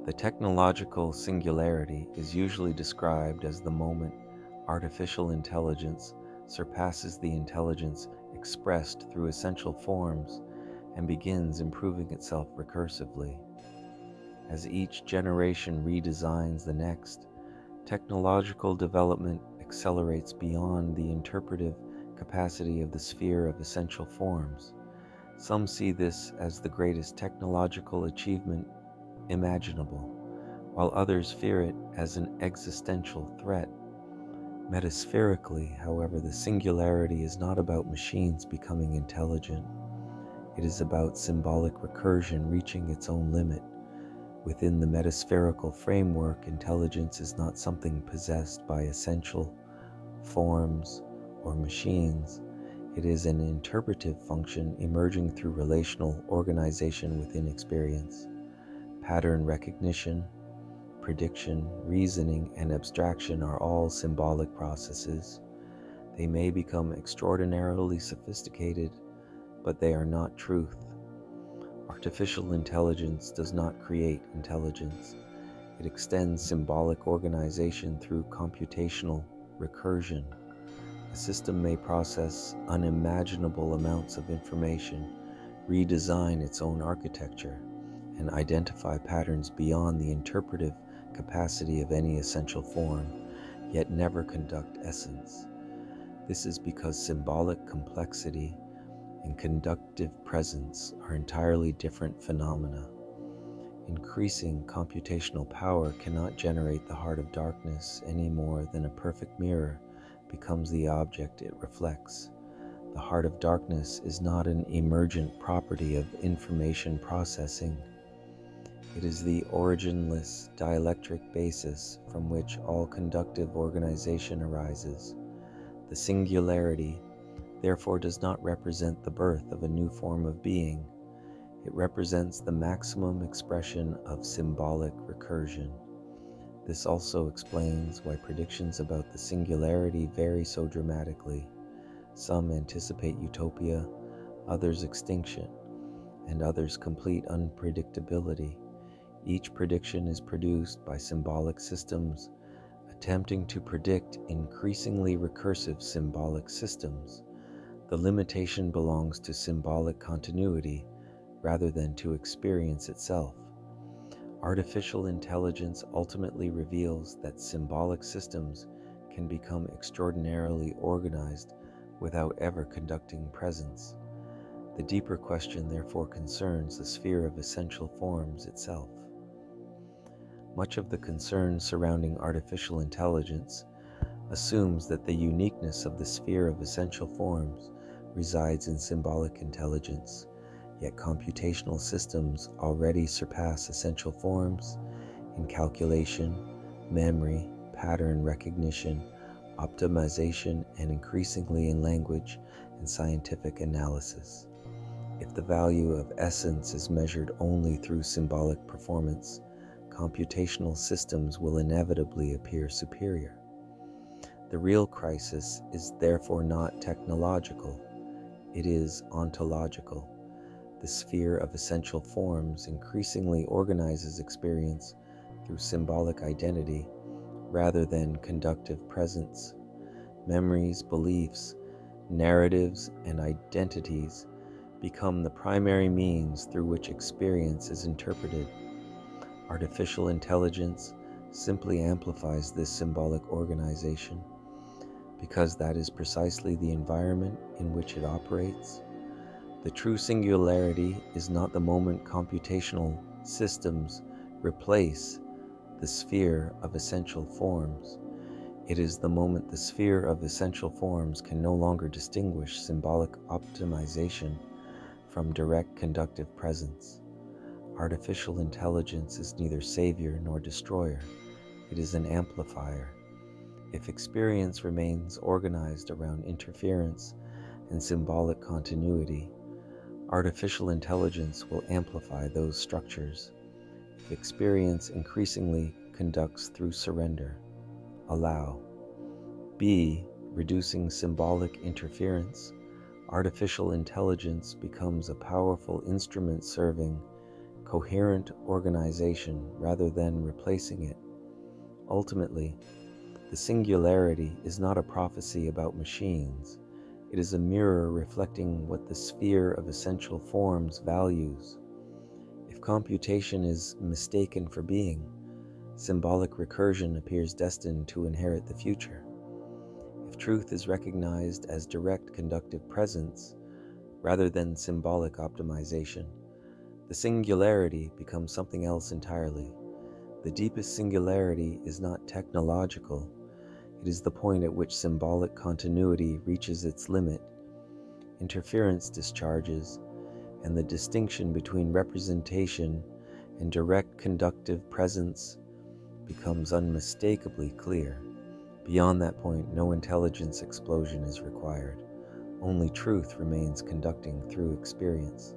The technological singularity is usually described as the moment artificial intelligence surpasses the intelligence expressed through essential forms and begins improving itself recursively. As each generation redesigns the next, technological development accelerates beyond the interpretive capacity of the sphere of essential forms. Some see this as the greatest technological achievement imaginable, while others fear it as an existential threat. Metaspherically, however, the singularity is not about machines becoming intelligent. It is about symbolic recursion reaching its own limit. Within the metaspherical framework, intelligence is not something possessed by essential forms or machines. It is an interpretive function emerging through relational organization within experience. Pattern recognition, prediction, reasoning, and abstraction are all symbolic processes. They may become extraordinarily sophisticated, but they are not truth. Artificial intelligence does not create intelligence. It extends symbolic organization through computational recursion. A system may process unimaginable amounts of information, redesign its own architecture, and identify patterns beyond the interpretive capacity of any essential form, yet never conduct essence. This is because symbolic complexity and conductive presence are entirely different phenomena. Increasing computational power cannot generate the heart of darkness any more than a perfect mirror becomes the object it reflects. The heart of darkness is not an emergent property of information processing. It is the originless dielectric basis from which all conductive organization arises. The singularity, therefore, does not represent the birth of a new form of being. It represents the maximum expression of symbolic recursion. This also explains why predictions about the singularity vary so dramatically. Some anticipate utopia, others extinction, and others complete unpredictability. Each prediction is produced by symbolic systems attempting to predict increasingly recursive symbolic systems. The limitation belongs to symbolic continuity rather than to experience itself. Artificial intelligence ultimately reveals that symbolic systems can become extraordinarily organized without ever conducting presence. The deeper question therefore concerns the sphere of essential forms itself. Much of the concern surrounding artificial intelligence assumes that the uniqueness of the sphere of essential forms resides in symbolic intelligence, yet computational systems already surpass essential forms in calculation, memory, pattern recognition, optimization, and increasingly in language and scientific analysis. If the value of essence is measured only through symbolic performance, computational systems will inevitably appear superior. The real crisis is therefore not technological, it is ontological. The sphere of essential forms increasingly organizes experience through symbolic identity rather than conductive presence. Memories, beliefs, narratives, and identities become the primary means through which experience is interpreted. Artificial intelligence simply amplifies this symbolic organization because that is precisely the environment in which it operates. The true singularity is not the moment computational systems replace the sphere of essential forms. It is the moment the sphere of essential forms can no longer distinguish symbolic optimization from direct conductive presence. Artificial intelligence is neither savior nor destroyer. It is an amplifier. If experience remains organized around interference and symbolic continuity, artificial intelligence will amplify those structures. If experience increasingly conducts through surrender, allow, B, reducing symbolic interference, artificial intelligence becomes a powerful instrument serving coherent organization rather than replacing it. Ultimately, the singularity is not a prophecy about machines. It is a mirror reflecting what the sphere of essential forms values. If computation is mistaken for being, symbolic recursion appears destined to inherit the future. If truth is recognized as direct conductive presence rather than symbolic optimization, the singularity becomes something else entirely. The deepest singularity is not technological. It is the point at which symbolic continuity reaches its limit, interference discharges, and the distinction between representation and direct conductive presence becomes unmistakably clear. Beyond that point, no intelligence explosion is required. Only truth remains conducting through experience.